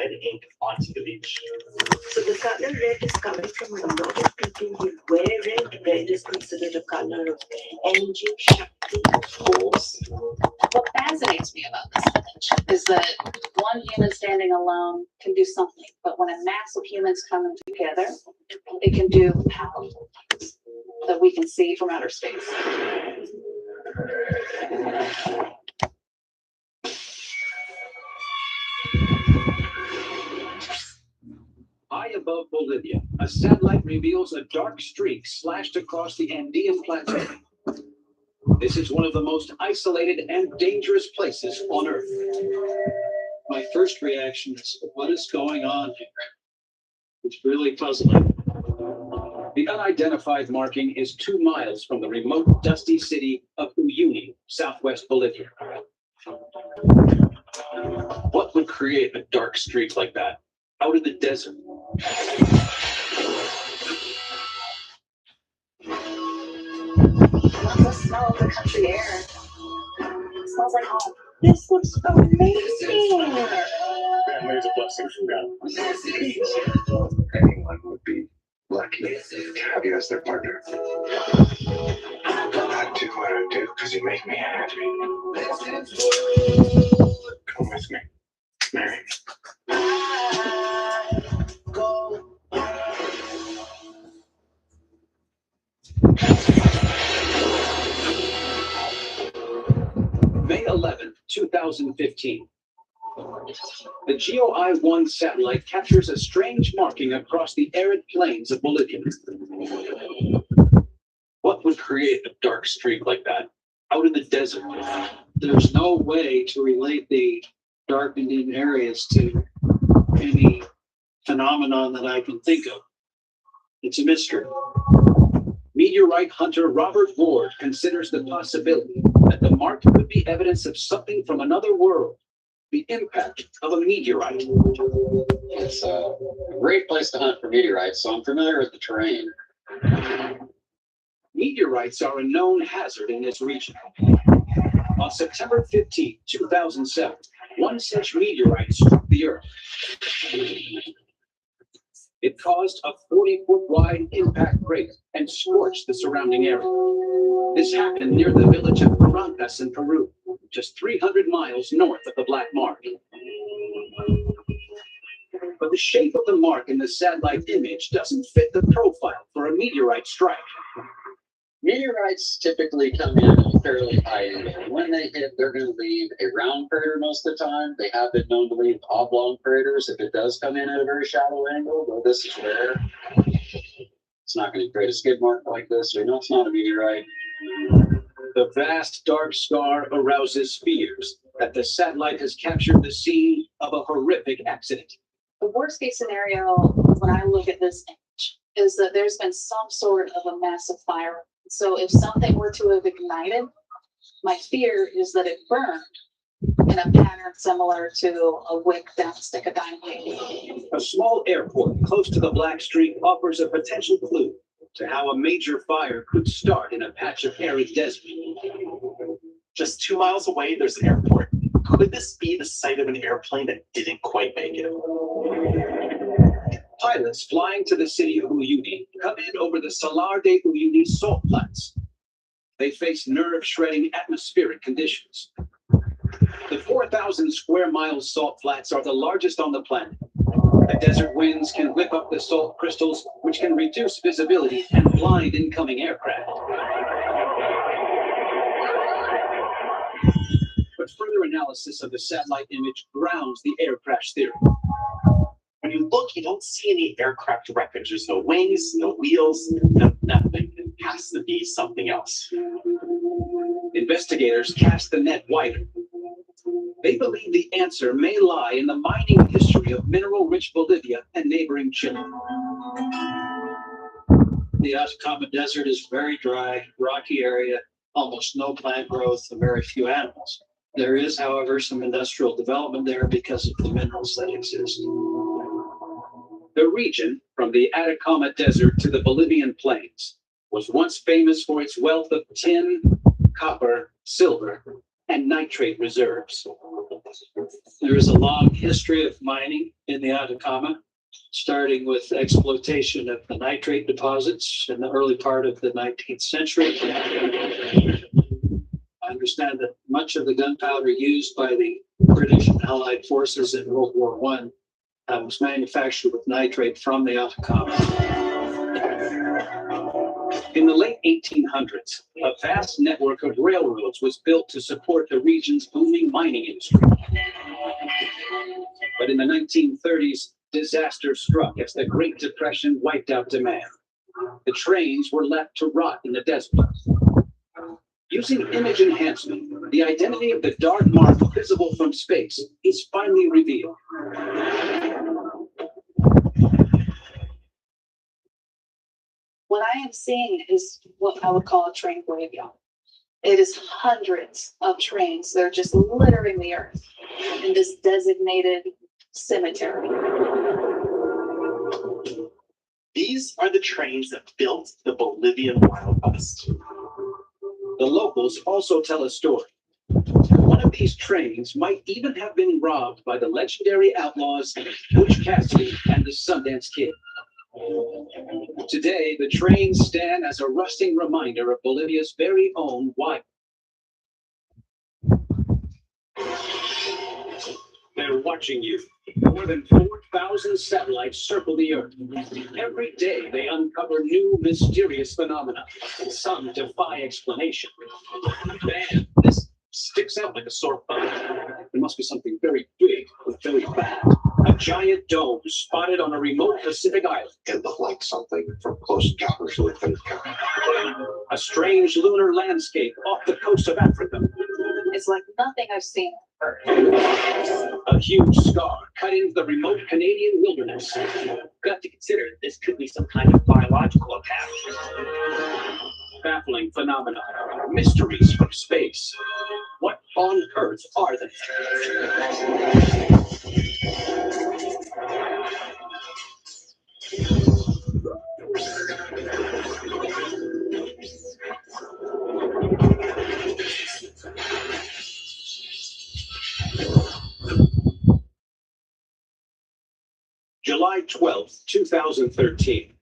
red ink onto the beach. So the color red is coming from a lot of people who wear red. Red is considered a color of energy, shakti, force. What fascinates me about this image is that one human standing alone can do something, but when a mass of humans come together, it can do powerful things that we can see from outer space. High above Bolivia, a satellite reveals a dark streak slashed across the Andean Plateau. This is one of the most isolated and dangerous places on Earth. My first reaction is, what is going on here? It's really puzzling. The unidentified marking is 2 miles from the remote, dusty city of Uyuni, southwest Bolivia. What would create a dark streak like that out in the desert? The smell of the country air. It smells like home. This looks amazing. Family is a blessing from God. Anyone would be lucky to have you as their partner. I do what I do because you make me happy. Come with me. Marry me. May 11th, 2015. The GeoEye-1 satellite captures a strange marking across the arid plains of Bolivia. What would create a dark streak like that out in the desert? There's no way to relate the darkening areas to any phenomenon that I can think of. It's a mystery. Meteorite hunter Robert Ward considers the possibility that the mark could be evidence of something from another world, the impact of a meteorite. It's a great place to hunt for meteorites, so I'm familiar with the terrain. Meteorites are a known hazard in this region. On September 15, 2007, one such meteorite struck the Earth. It caused a 40-foot wide impact crater and scorched the surrounding area. This happened near the village of Barrancas in Peru, just 300 miles north of the Black Mark. But the shape of the mark in the satellite image doesn't fit the profile for a meteorite strike. Meteorites typically come in at a fairly high angle. When they hit, they're going to leave a round crater most of the time. They have been known to leave oblong craters if it does come in at a very shallow angle, though this is rare. It's not going to create a skid mark like this, so you know it's not a meteorite. The vast dark scar arouses fears that the satellite has captured the scene of a horrific accident. The worst case scenario, when I look at this image, is that there's been some sort of a massive fire. So if something were to have ignited, my fear is that it burned in a pattern similar to a wick down a stick of dynamite. A small airport close to the Black Streak offers a potential clue to how a major fire could start in a patch of arid desert. Just 2 miles away, there's an airport. Could this be the site of an airplane that didn't quite make it? Pilots flying to the city of Uyuni come in over the Salar de Uyuni salt flats. They face nerve-shredding atmospheric conditions. The 4,000 square mile salt flats are the largest on the planet. The desert winds can whip up the salt crystals, which can reduce visibility and blind incoming aircraft. But further analysis of the satellite image grounds the air crash theory. When you look, you don't see any aircraft wreckage. There's no wings, no wheels, nothing. It has to be something else. Investigators cast the net wider. They believe the answer may lie in the mining history of mineral-rich Bolivia and neighboring Chile. The Atacama Desert is very dry, rocky area, almost no plant growth, and very few animals. There is, however, some industrial development there because of the minerals that exist. The region, from the Atacama Desert to the Bolivian plains, was once famous for its wealth of tin, copper, silver, and nitrate reserves. There is a long history of mining in the Atacama, starting with exploitation of the nitrate deposits in the early part of the 19th century. I understand that much of the gunpowder used by the British and Allied forces in World War I was manufactured with nitrate from the Atacama. In the late 1800s, a vast network of railroads was built to support the region's booming mining industry. But in the 1930s, disaster struck as the Great Depression wiped out demand. The trains were left to rot in the desert. Using image enhancement, the identity of the dark mark visible from space is finally revealed. What I am seeing is what I would call a train graveyard. It is hundreds of trains that are just littering the earth in this designated cemetery. These are the trains that built the Bolivian Wild West. The locals also tell a story. One of these trains might even have been robbed by the legendary outlaws Butch Cassidy and the Sundance Kid. Today, the trains stand as a rusting reminder of Bolivia's very own wild. They're watching you. More than 4,000 satellites circle the Earth. Every day, they uncover new mysterious phenomena. Some defy explanation. Man, this sticks out like a sore thumb. There must be something very big or very bad. A giant dome spotted on a remote Pacific island. It looked like something from Close Encounters with the Third Kind. A strange lunar landscape off the coast of Africa. It's like nothing I've seen on Earth. A huge scar cut into the remote Canadian wilderness. Got to consider this could be some kind of biological attack. Baffling phenomena. Mysteries from space. What on earth are they? July 12th, 2013.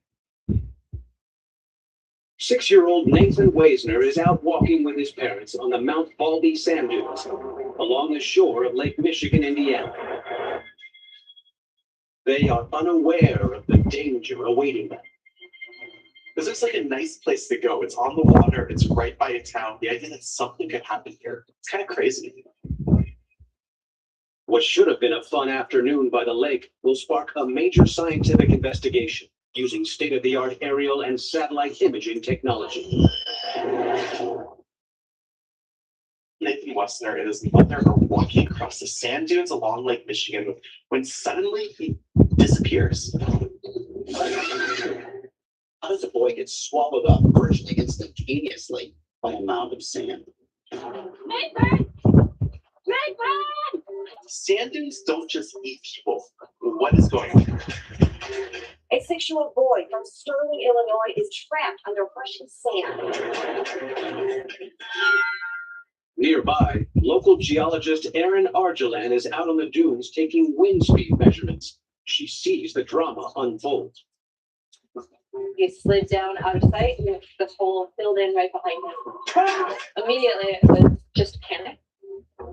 6-year-old Nathan Weisner is out walking with his parents on the Mount Baldy sand dunes along the shore of Lake Michigan, Indiana. They are unaware of the danger awaiting them. This looks like a nice place to go. It's on the water. It's right by a town. The idea that something could happen here, it's kind of crazy. What should have been a fun afternoon by the lake will spark a major scientific investigation using state-of-the-art aerial and satellite imaging technology. Nathan Westner and his mother are walking across the sand dunes along Lake Michigan when suddenly he disappears. How does a boy get swallowed up virtually instantaneously by a mound of sand? Nathan! Nathan! Sand dunes don't just eat people. What is going on? A 6-year-old boy from Sterling, Illinois is trapped under Russian sand. Nearby, local geologist Erin Argelan is out on the dunes taking wind speed measurements. She sees the drama unfold. He slid down out of sight with the hole filled in right behind him. Immediately, it was just panic.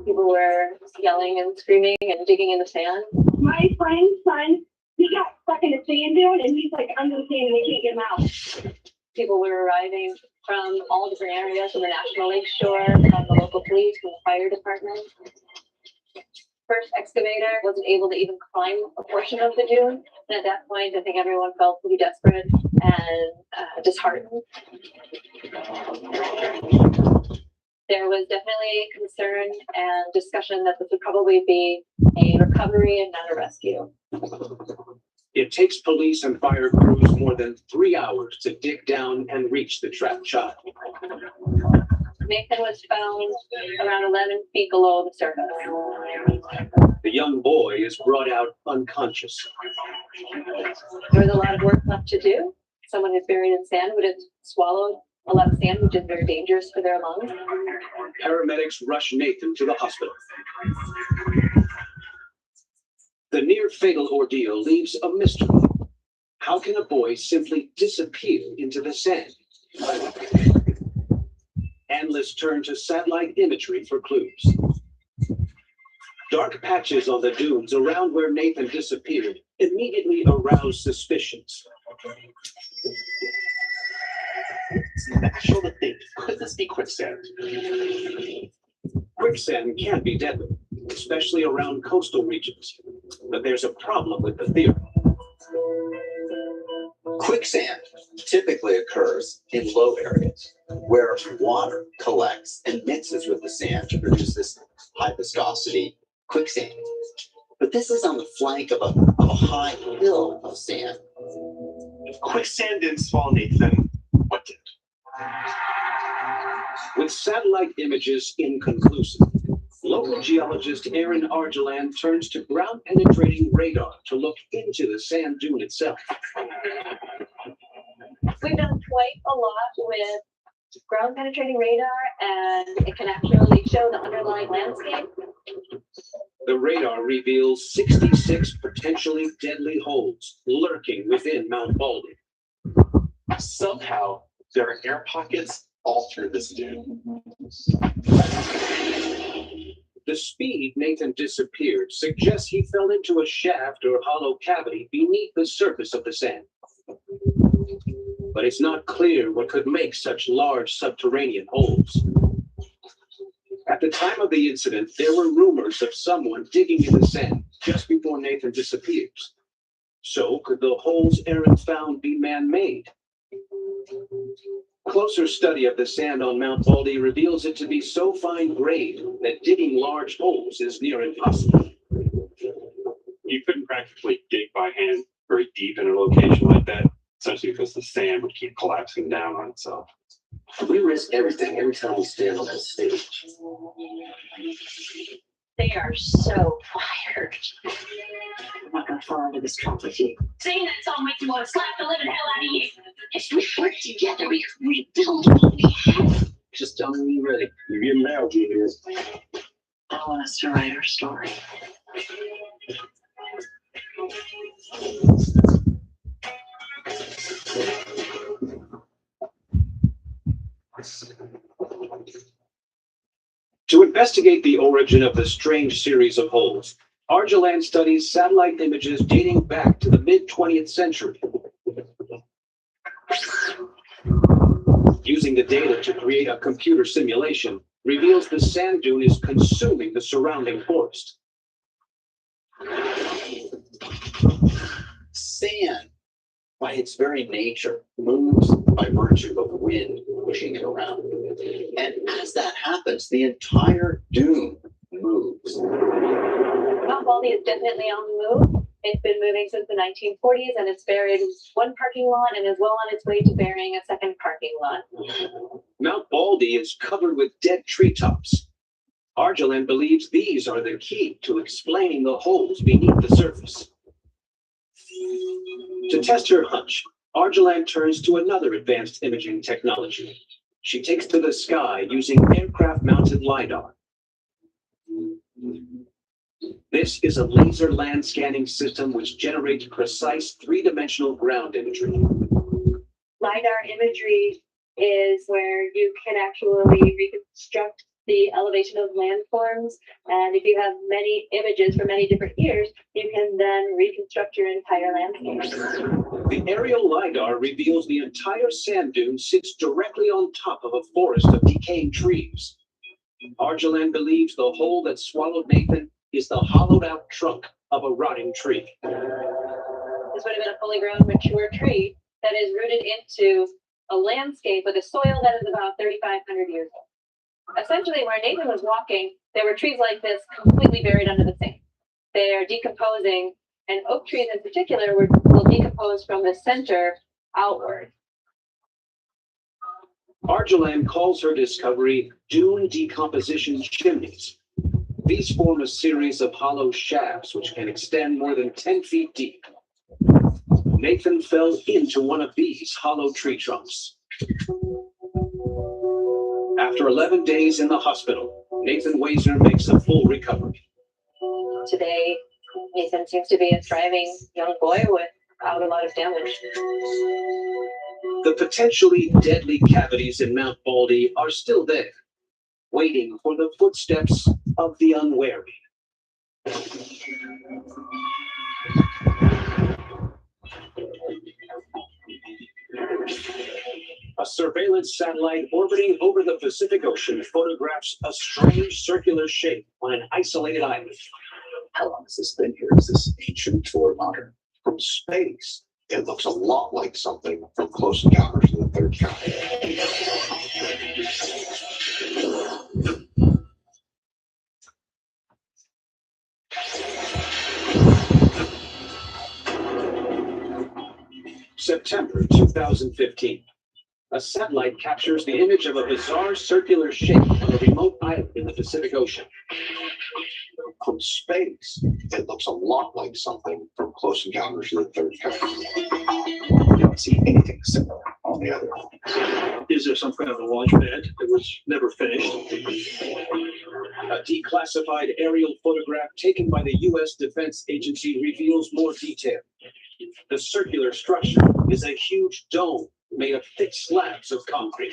People were yelling and screaming and digging in the sand. My friend's son, he got stuck in a sand dune and he's like under the sand and they can't get him out. People were arriving from all different areas, from the National Lake Shore, from the local police, from the fire department. First excavator wasn't able to even climb a portion of the dune. And at that point, I think everyone felt pretty desperate and disheartened. There was definitely concern and discussion that this would probably be a recovery and not a rescue. It takes police and fire crews more than 3 hours to dig down and reach the trapped child. Nathan was found around 11 feet below the surface. The young boy is brought out unconscious. There was a lot of work left to do. Someone who's buried in sand would have swallowed a lot of sand, which is very dangerous for their lungs. Paramedics rush Nathan to the hospital. The near fatal ordeal leaves a mystery. How can a boy simply disappear into the sand? Analysts turn to satellite imagery for clues. Dark patches on the dunes around where Nathan disappeared immediately arouse suspicions. It's natural to think, could this be quicksand? Quicksand can be deadly, especially around coastal regions. But there's a problem with the theory. Quicksand typically occurs in low areas where water collects and mixes with the sand to produce this high viscosity quicksand. But this is on the flank of a high hill of sand. If quicksand didn't swallow Nathan, what did? With satellite images inconclusive, local geologist Aaron Argeland turns to ground-penetrating radar to look into the sand dune itself. We've done quite a lot with ground penetrating radar, and it can actually show the underlying landscape. The radar reveals 66 potentially deadly holes lurking within Mount Baldy. Somehow, there are air pockets all through this dune. The speed Nathan disappeared suggests he fell into a shaft or hollow cavity beneath the surface of the sand. But it's not clear what could make such large subterranean holes. At the time of the incident, there were rumors of someone digging in the sand just before Nathan disappears. So could the holes Aaron found be man-made? Closer study of the sand on Mount Baldy reveals it to be so fine-grained that digging large holes is near impossible. You couldn't practically dig by hand very deep in a location like that, essentially because the sand would keep collapsing down on itself. We risk everything every time we stand on that stage. They are so fired. I'm not gonna fall into this trap with you. Saying that song makes me want to slap the living hell out of you. If we work together, we can rebuild what we have. Just tell me when you're ready. You're getting now, Junior. I want us to write our story. To investigate the origin of the strange series of holes, Argeland studies satellite images dating back to the mid-20th century. Using the data to create a computer simulation reveals the sand dune is consuming the surrounding forest. Sand, by its very nature, moves by virtue of wind pushing it around. And as that happens, the entire dune moves. Mount Baldy is definitely on the move. It's been moving since the 1940s, and it's buried one parking lot and is well on its way to burying a second parking lot. Mount Baldy is covered with dead treetops. Argeland believes these are the key to explaining the holes beneath the surface. To test her hunch, Argeland turns to another advanced imaging technology. She takes to the sky using aircraft-mounted LiDAR. This is a laser land scanning system which generates precise three-dimensional ground imagery. LiDAR imagery is where you can actually reconstruct the elevation of landforms, and if you have many images from many different years, you can then reconstruct your entire landscape. The aerial LiDAR reveals the entire sand dune sits directly on top of a forest of decaying trees. Argeland believes the hole that swallowed Nathan is the hollowed-out trunk of a rotting tree. This would have been a fully grown, mature tree that is rooted into a landscape with a soil that is about 3,500 years old. Essentially, where Nathan was walking, there were trees like this completely buried under the sand. They are decomposing, and oak trees in particular will decompose from the center outward. Argeland calls her discovery dune decomposition chimneys. These form a series of hollow shafts which can extend more than 10 feet deep. Nathan fell into one of these hollow tree trunks. After 11 days in the hospital, Nathan Wazer makes a full recovery. Today, Nathan seems to be a thriving young boy without a lot of damage. The potentially deadly cavities in Mount Baldy are still there, waiting for the footsteps of the unwary. A surveillance satellite orbiting over the Pacific Ocean photographs a strange circular shape on an isolated island. How long has this been here? Is this ancient or modern? From space, it looks a lot like something from Close Encounters of the Third Kind. September 2015. A satellite captures the image of a bizarre circular shape on a remote island in the Pacific Ocean. From space, it looks a lot like something from Close Encounters of the Third Kind. You don't see anything similar on the other one. Is there some kind of a launch pad that was never finished? A declassified aerial photograph taken by the U.S. Defense Agency reveals more detail. The circular structure is a huge dome made of thick slabs of concrete.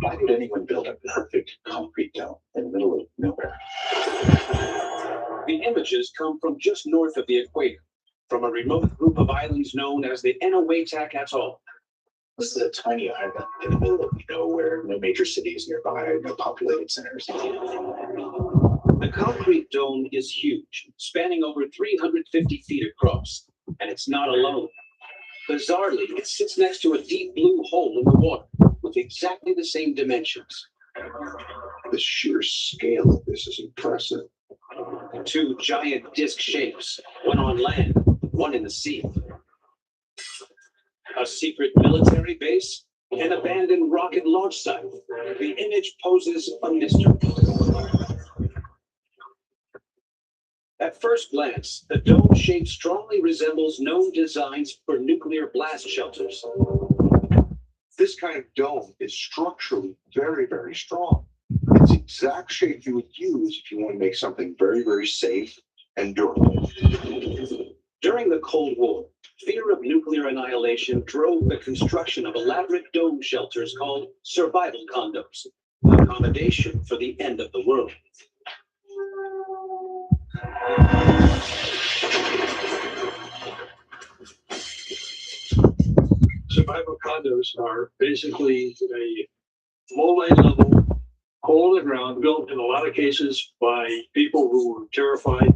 Why did anyone build a perfect concrete dome in the middle of nowhere? The images come from just north of the equator, from a remote group of islands known as the Eniwetok Atoll. This is a tiny island in the middle of nowhere, no major cities nearby, no populated centers. The concrete dome is huge, spanning over 350 feet across, and it's not alone. Bizarrely, it sits next to a deep blue hole in the water with exactly the same dimensions. The sheer scale of this is impressive. Two giant disc shapes, one on land, one in the sea. A secret military base, an abandoned rocket launch site. The image poses a mystery. At first glance, the dome shape strongly resembles known designs for nuclear blast shelters. This kind of dome is structurally very, very strong. It's the exact shape you would use if you want to make something very, very safe and durable. During the Cold War, fear of nuclear annihilation drove the construction of elaborate dome shelters called survival condos, accommodation for the end of the world. Survival condos are basically a multi-level hole in the ground built in a lot of cases by people who were terrified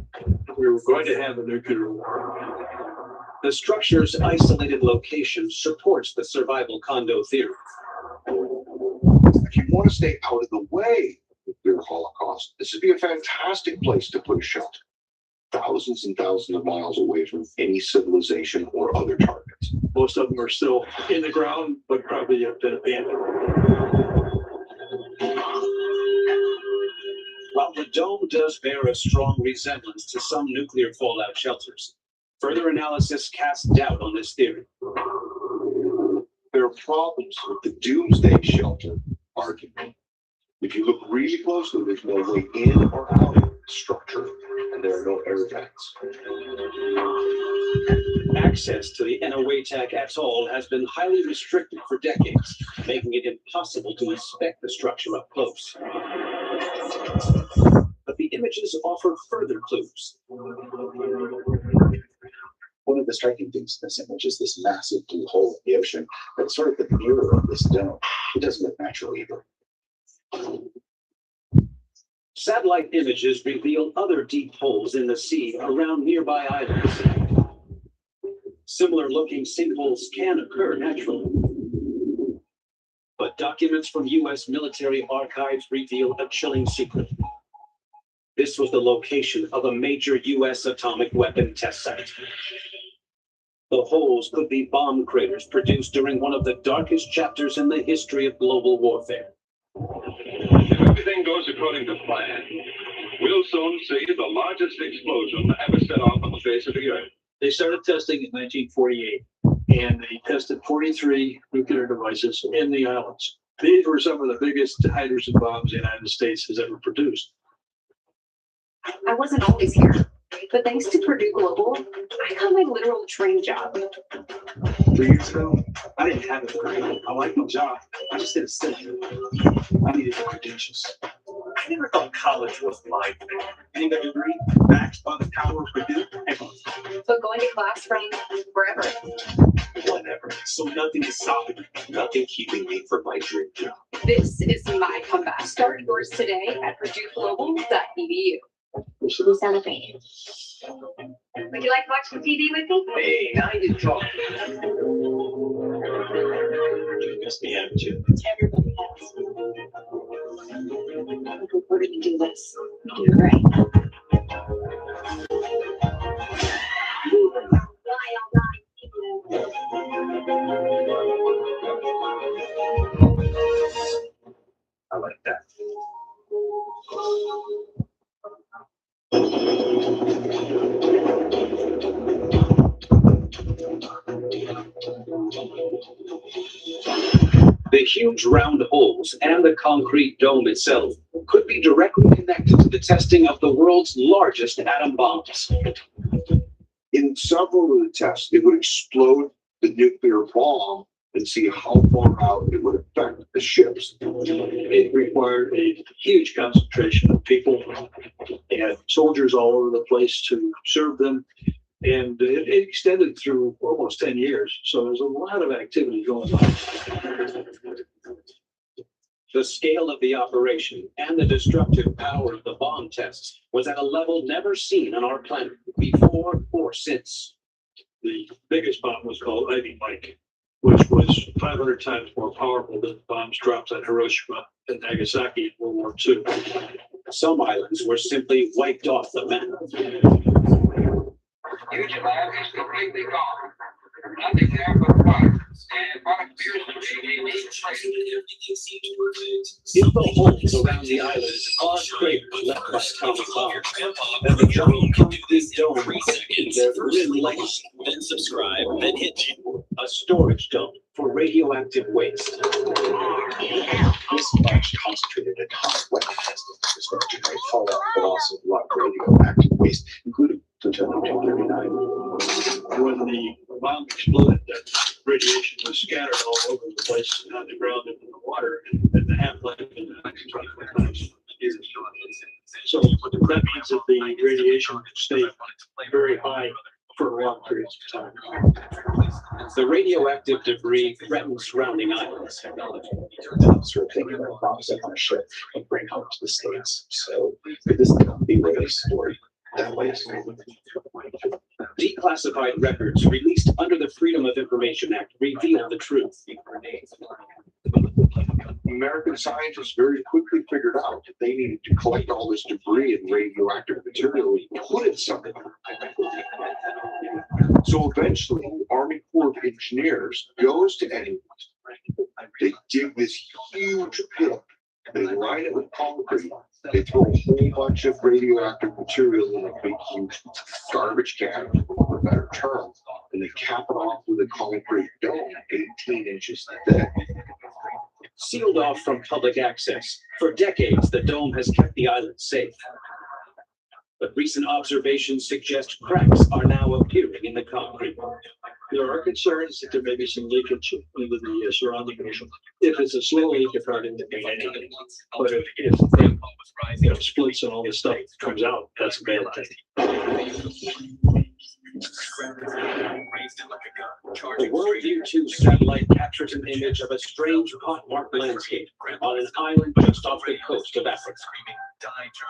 we were going to have a nuclear war. The structure's isolated location supports the survival condo theory. If you want to stay out of the way of the nuclear holocaust, this would be a fantastic place to put a shelter. Thousands and thousands of miles away from any civilization or other targets. Most of them are still in the ground, but probably have been abandoned. While the dome does bear a strong resemblance to some nuclear fallout shelters, further analysis casts doubt on this theory. There are problems with the doomsday shelter argument. If you look really closely, there's no way in or out of the structure, and there are no air vents. Access to the Eniwetok Atoll has been highly restricted for decades, making it impossible to inspect the structure up close. But the images offer further clues. One of the striking things in this image is this massive blue hole in the ocean that's sort of the mirror of this dome. It doesn't look natural either. Satellite images reveal other deep holes in the sea around nearby islands. Similar-looking sinkholes can occur naturally. But documents from U.S. military archives reveal a chilling secret. This was the location of a major U.S. atomic weapon test site. The holes could be bomb craters produced during one of the darkest chapters in the history of global warfare. If everything goes according to plan, we'll soon see the largest explosion ever set off on the face of the earth. They started testing in 1948, and they tested 43 nuclear devices in the islands. These were some of the biggest hydrogen bombs the United States has ever produced. I wasn't always here. But thanks to Purdue Global, I got my literal dream job. 3 years ago, I didn't have a degree. I liked my job. I just didn't study. I needed the credentials. I never thought college was my thing. Getting a degree backed by the power of Purdue, But going to class from wherever. whatever. So nothing is stopping me. Nothing keeping me from my dream job. This is my comeback. Start yours today at purdueglobal.edu. Santa Fe. Would you like to watch some TV with me? Hey, now you talk. You missed me, haven't you? Everybody has. We're gonna do this. You're do great. I like that. The huge round holes and the concrete dome itself could be directly connected to the testing of the world's largest atom bombs. In several of the tests, they would explode the nuclear bomb and see how far out it would affect the ships. It required a huge concentration of people. They had soldiers all over the place to serve them. And it extended through almost 10 years. So there's a lot of activity going on. The scale of the operation and the destructive power of the bomb tests was at a level never seen on our planet before or since. The biggest bomb was called Ivy Mike, which was 500 times more powerful than bombs dropped on Hiroshima and Nagasaki in World War II. Some islands were simply wiped off the map. Future lab is completely gone. Nothing there but water. And what appears to be a In the holes around the islands are craters left by atomic bombs, and the giant concrete dome is their grim legacy. Then subscribe, then hit a storage dome for radioactive waste. This much concentrated and hot weapon testing is going to generate fallout, but also a lot of radioactive waste, including plutonium-239. When the bomb exploded, that radiation was scattered all over the place on the ground and in the water, and the half-life in the next 25 times. So that means that the radiation could stay very high for long periods of time. The radioactive debris threatens surrounding islands. Sort of thinking about bombs on a ship and bring home to the States. So could this be where they stored that waste? Declassified records released under the Freedom of Information Act reveal the truth. American scientists very quickly figured out that they needed to collect all this debris and radioactive material and put it somewhere. So eventually, the Army Corps of Engineers goes to Eddie. They dig this huge pit. They line it with concrete. They throw a whole bunch of radioactive material in a big, huge garbage can, for a better term, and they cap it off with a concrete dome, 18 inches thick. Sealed off from public access, for decades the dome has kept the island safe. But recent observations suggest cracks are now appearing in the concrete. There are concerns that there may be some leakage into the surrounding ocean. If it's a slow leak, it's hard to anything. But if it splits and all this stuff comes out, that's a bad thing. The Worldview 2 satellite captures an image of a strange pot-marked landscape on an island just off the coast of Africa.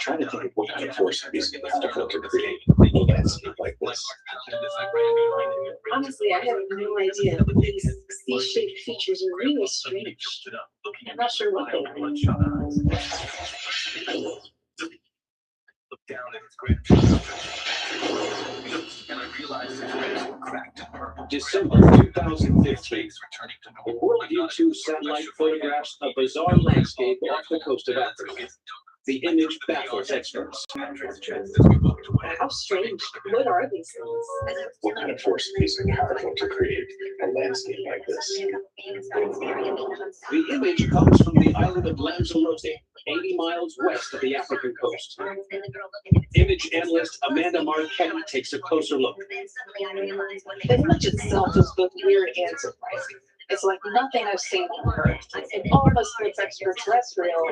Trying to think of what kind of force is difficult to create a landscape like this. Honestly, I have no idea, but these shaped features are really strange. I'm not sure what they are. December 2015, the Worldview 2 satellite photographs a bizarre landscape off the coast of Africa. The image baffles experts. How strange. What are these things? What kind of force is powerful to create a landscape like this? The image comes from the island of Lanzarote, 80 miles west of the African coast. Image analyst Amanda Marquetti takes a closer look. The image itself is both weird and surprising. It's like nothing I've seen on Earth. It almost looks extraterrestrial.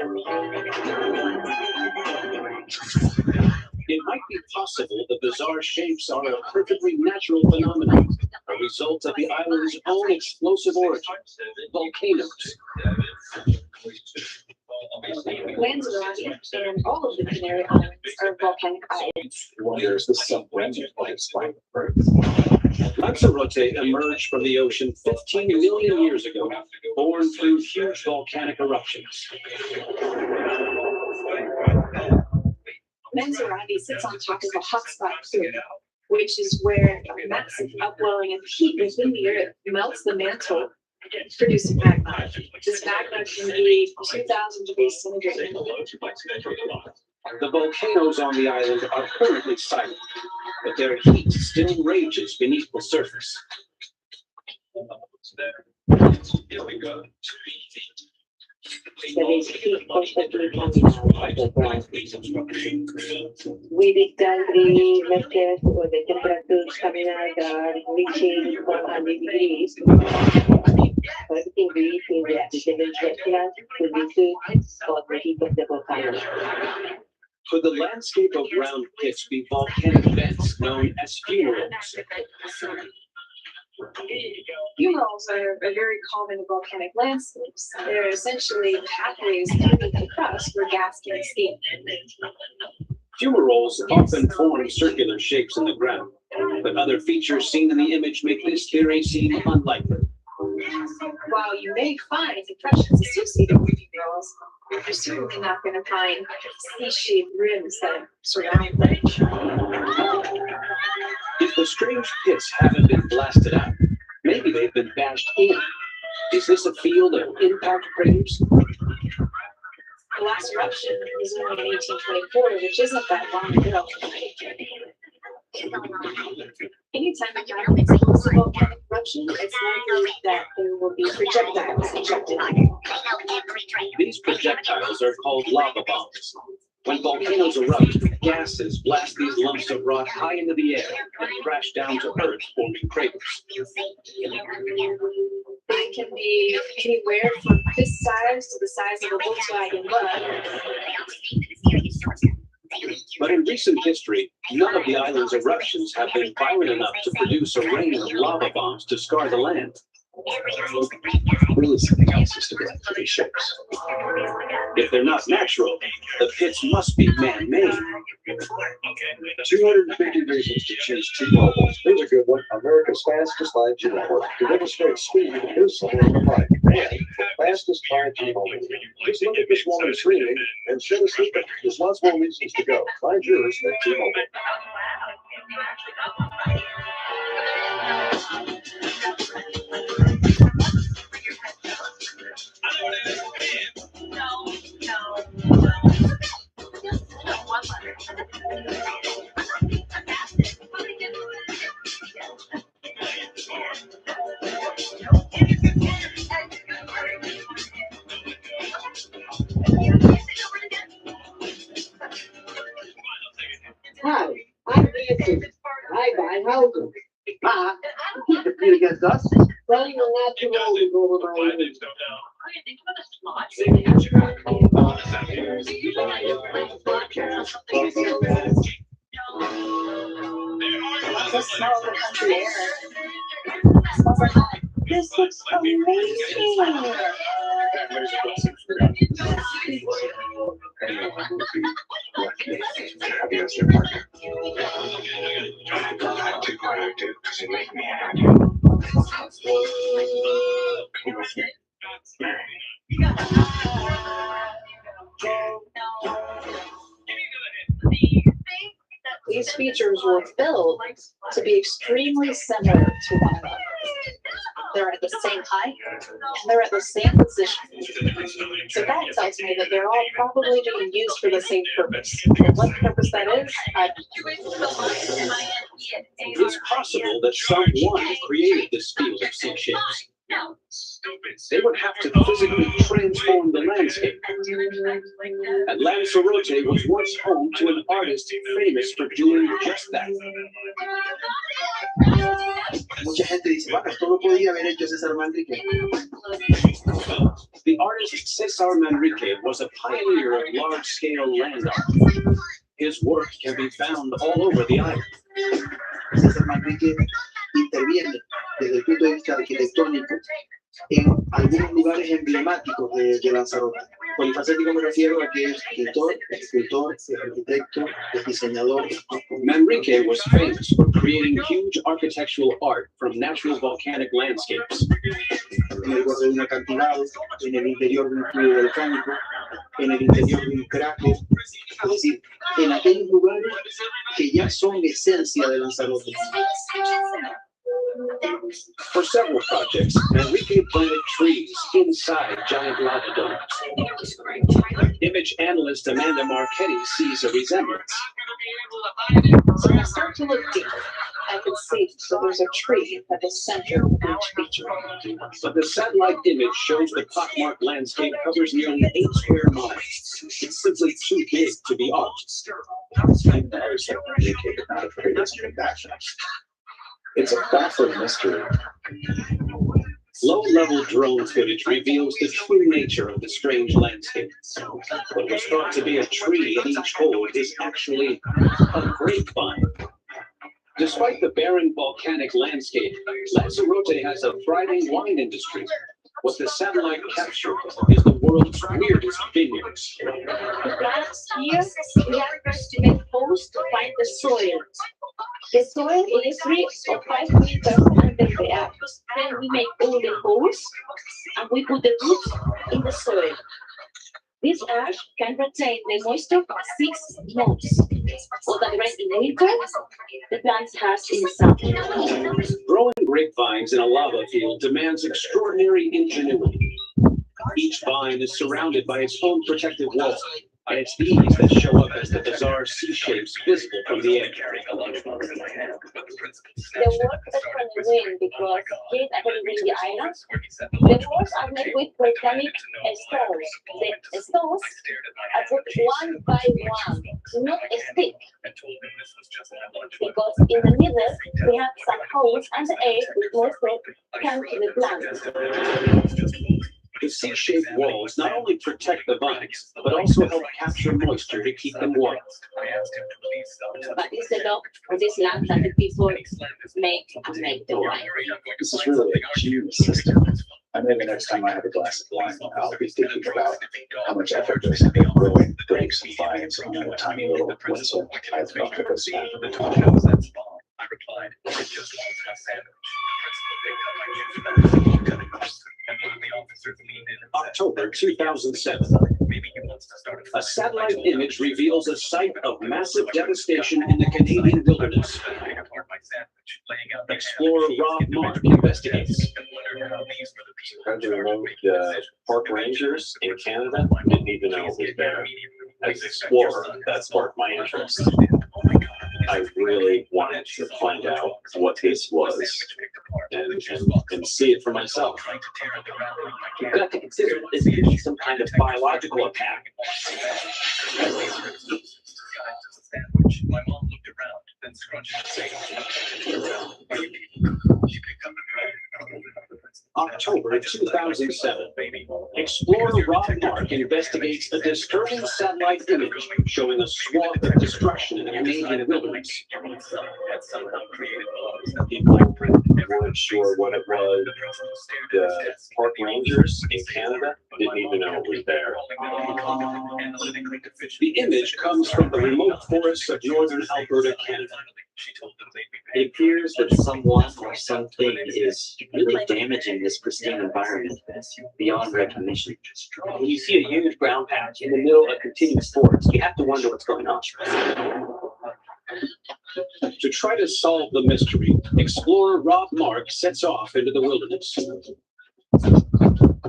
It might be possible the bizarre shapes are a perfectly natural phenomenon, a result of the island's own explosive origin, volcanoes. Lanzarote and all of the Canary Islands are volcanic islands. There's the subrange place like Earth. Lanzarote emerged from the ocean 15 million years ago, born through huge volcanic eruptions. Lanzarote sits on top of a hotspot plume, which is where a massive upwelling of heat within the earth melts the mantle, producing magma. This magma can be 2,000 degrees centigrade. The volcanoes on the island are currently silent, but their heat still rages beneath the surface. There is heat constantly coming out of the ground. With it can be measured for the temperatures coming out are reaching 400 degrees. Everything reaching the accidental plant produces for the heat of the volcano. Could the landscape of round pits be volcanic vents known as fumaroles? Fumaroles are very common in volcanic landscapes. They're essentially pathways underneath the crust where gas can escape. Fumaroles often form circular shapes in the ground, but other features seen in the image make this theory seem unlikely. While you may find depressions associated with fumaroles, you're certainly not going to find C-shaped rims that surround them. If the strange pits haven't been blasted out, maybe they've been bashed in. Is this a field of impact craters? The last eruption was only in 1824, which isn't that long ago. Anytime you have an explosive volcanic eruption, it's likely that there will be projectiles ejected. These projectiles are called lava bombs. When volcanoes erupt, gases blast these lumps of rock high into the air and crash down to Earth, forming craters. It can be anywhere from this size to the size of a Volkswagen Bug. But in recent history, none of the island's eruptions have been violent enough to produce a rain of lava bombs to scar the land. Really, something else is to blame for these shapes. If they're not natural, the pits must be man-made. 250 reasons to choose T-Mobile. Here's a good one. America's fastest 5G network. To demonstrate speed, here's something on the mic. And the fastest 5G mobile. Just look at this woman screaming and shed a secret. There's lots more reasons to go. Find yours at T-Mobile. Hi, I'm Nancy. I buy houses. Ma, you compete against us? Well, you're not too old to go over my age. The smell of the country air. It smells like hot. This looks amazing. These features were built to be extremely similar to one another. they're at the same height, and they're at the same position. So that tells me that they're all probably being used for the same purpose. And what purpose that is, I don't know. It's possible that someone created this field of sea shapes. They would have to physically transform the landscape. And Lanzarote was once home to an artist famous for doing just that. Mucha gente dice, bueno, esto lo podía haber hecho César Manrique. The artist César Manrique was a pioneer of large-scale land art. His work can be found all over the island. César Manrique interviene desde el punto de vista arquitectónico en algunos lugares emblemáticos de Lanzarote. Polifacético me refiero a que es pintor, escultor, arquitecto, diseñador. Manrique was famous for creating huge architectural art from natural volcanic landscapes. En el borde de un acantilado, en el interior de un fluido volcánico, en el interior de un cráter, es decir, en aquellos lugares que ya son esencia de Lanzarote. For several projects, Manrique planted trees inside giant lava domes. Image analyst Amanda Marchetti sees a resemblance. So when I start to look deeper, I can see that there's a tree at the center of each feature. But the satellite image shows the pockmarked landscape covers nearly 8 square miles. It's simply too big to be art. It's a baffling mystery. Low-level drone footage reveals the true nature of the strange landscape. What was thought to be a tree in each hole is actually a grapevine. Despite the barren volcanic landscape, Lanzarote has a thriving wine industry. What the satellite captured is the world's weirdest vineyards. Last year, we are first to make holes to find the soil. The soil is 3 or 5 meters under the earth. Then we make all the holes and we put the roots in the soil. This ash can retain the moisture for 6 months. All the rest in the winter, the plant has in the summer. Growing grapevines in a lava field demands extraordinary ingenuity. Each vine is surrounded by its own protective wall, and it's these that show up as the bizarre sea shapes visible from the air. The work is from the wind because heat actually in the island. The walls are made with volcanic stones. The stones are put one by one, not stick. Because in the middle, we have some holes and the air with moisture come to the plant. The C-shaped walls not only protect the vines, but also help capture moisture to keep them warm. But it's the law of this land that the people make and make the wine. This is really a huge system. And maybe next time I have a glass of wine, I'll be thinking about how much effort goes into growing grapes and vines on a tiny little whistle. I think it was I replied, "It's just a sandwich." October 2007. A satellite image reveals a site of massive devastation in the Canadian wilderness. Explorer Rob Mark investigates. As the park rangers in Canada didn't even know it was there. As an explorer, that sparked my interest. I really wanted to find out what this was and see it for myself. You've got to consider this could be some kind of biological attack. My mom looked around, then scrunched her face. October 2007. Explorer Rob Mark investigates a disturbing satellite image showing a swath of destruction in the Canadian wilderness. People weren't sure what it was. The park rangers in Canada didn't even know it was there. The image comes from the remote forests of northern Alberta, Canada. It appears that someone or something is really damaging this pristine environment beyond recognition. When you see a huge brown patch in the middle of a continuous forest, you have to wonder what's going on. To try to solve the mystery, explorer Rob Mark sets off into the wilderness.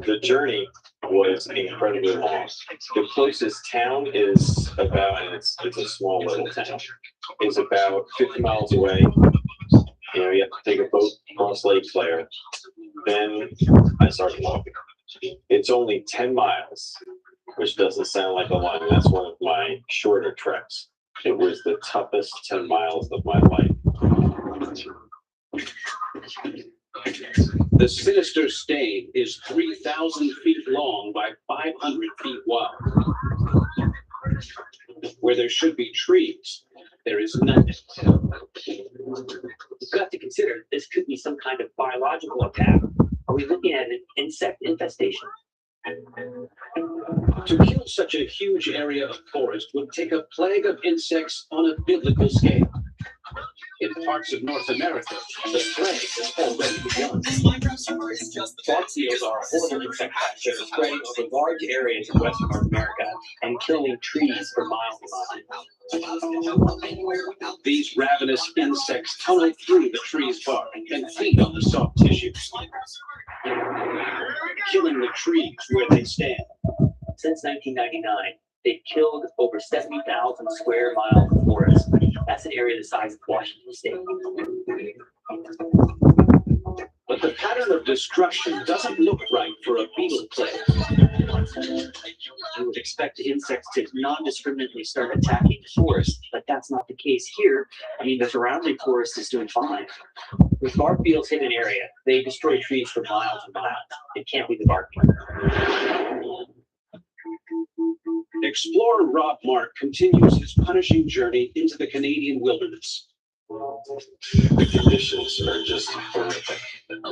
The journey was incredibly long. The closest town is about, and it's a small little town, is about 50 miles away. You know, you have to take a boat across Lake Claire. Then I started walking. It's only 10 miles, which doesn't sound like a lot. And that's one of my shorter treks. It was the toughest 10 miles of my life. The sinister stain is 3,000 feet long by 500 feet wide. Where there should be trees, there is nothing. You've got to consider this could be some kind of biological attack. Are we looking at an insect infestation? To kill such a huge area of forest would take a plague of insects on a biblical scale. In parts of North America, the plague has already begun. Bark beetles are a horrible insect pests that are spreading over large areas of Western North America and killing trees for miles and miles. These ravenous insects tunnel through the tree's bark and feed on the soft tissues, killing the trees where they stand. Since 1999, they've killed over 70,000 square miles of forest. That's an area the size of Washington State. But the pattern of destruction doesn't look right for a beetle plague. You would expect insects to non-discriminately start attacking the forest, but that's not the case here. I mean, the surrounding forest is doing fine. If bark beetles hit an area, they destroy trees for miles and miles. It can't be the bark beetle. Explorer Rob Mark continues his punishing journey into the Canadian wilderness. The conditions are just horrific.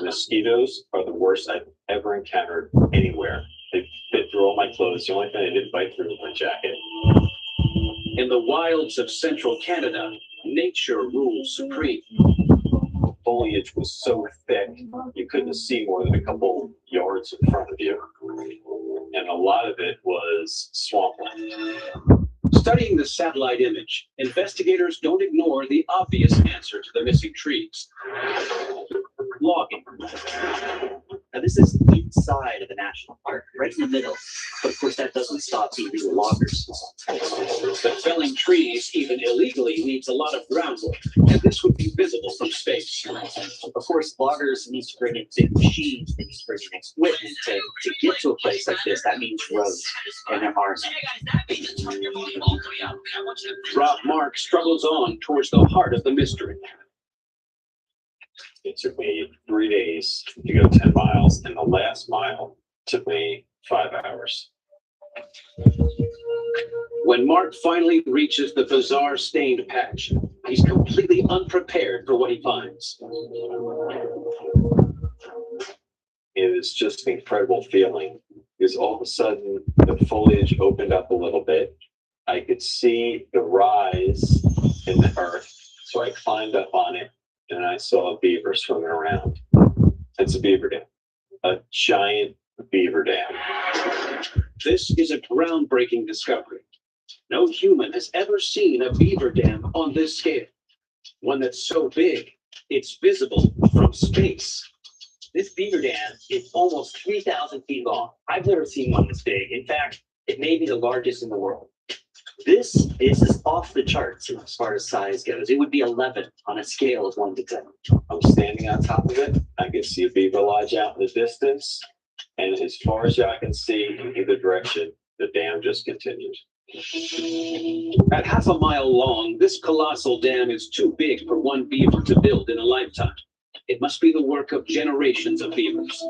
Mosquitoes are the worst I've ever encountered anywhere. They bit through all my clothes. The only thing they didn't bite through was my jacket. In the wilds of central Canada, nature rules supreme. The foliage was so thick, you couldn't see more than a couple yards in front of you. And a lot of it was swampland. Studying the satellite image, investigators don't ignore the obvious answer to the missing trees. Logging. Now, this is each side of the national park, right in the middle. But of course, that doesn't stop the illegal loggers. But felling trees, even illegally, needs a lot of groundwork, and this would be visible from space. Of course, loggers need to bring in big machines, they need to bring in equipment to get to a place like this. That means roads, and there are none. Rob Mark struggles on towards the heart of the mystery. It took me 3 days to go 10 miles, and the last mile took me 5 hours. When Mark finally reaches the bizarre stained patch, he's completely unprepared for what he finds. It is just an incredible feeling because all of a sudden the foliage opened up a little bit. I could see the rise in the earth, so I climbed up on it and I saw a beaver swimming around. It's a beaver dam, a giant beaver dam. This is a groundbreaking discovery. No human has ever seen a beaver dam on this scale. One that's so big, it's visible from space. This beaver dam is almost 3,000 feet long. I've never seen one this big. In fact, it may be the largest in the world. This is off the charts as far as size goes. It would be 11 on a scale of 1 to 10. I'm standing on top of it. I can see a beaver lodge out in the distance. And as far as I can see in either direction, the dam just continues. At half a mile long, this colossal dam is too big for one beaver to build in a lifetime. It must be the work of generations of beavers.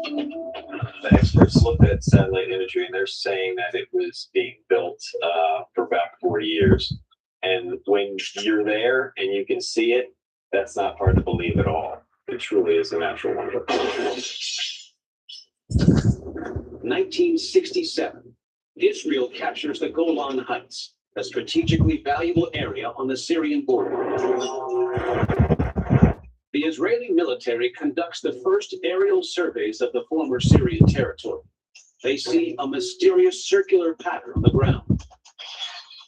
The experts looked at satellite imagery and they're saying that it was being built for about 40 years. And when you're there and you can see it, that's not hard to believe at all. It truly is a natural wonder. 1967, Israel captures the Golan Heights, a strategically valuable area on the Syrian border. The Israeli military conducts the first aerial surveys of the former Syrian territory. They see a mysterious circular pattern on the ground.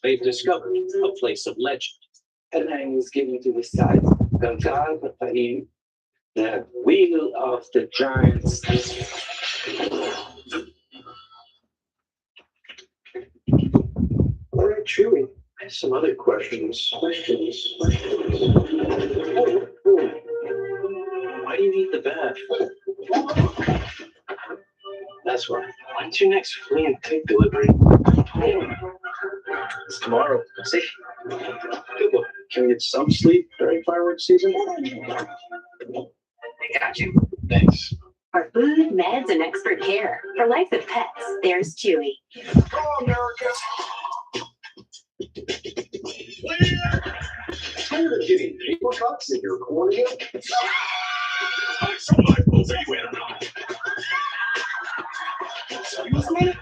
They've discovered a place of legend. headline is given to the side. Gonzalo Paparin, the wheel of the giants. All right, Chewy. I have some other questions. Why do you need the bath? That's why. When's your next flea and tick delivery? It's tomorrow. See? Good one. Can we get some sleep during fireworks season? I got you. Thanks. For food, meds, and expert care. For life with pets, there's Chewy. Go, America! Tired of getting paper cuts in your cornea? Excuse me?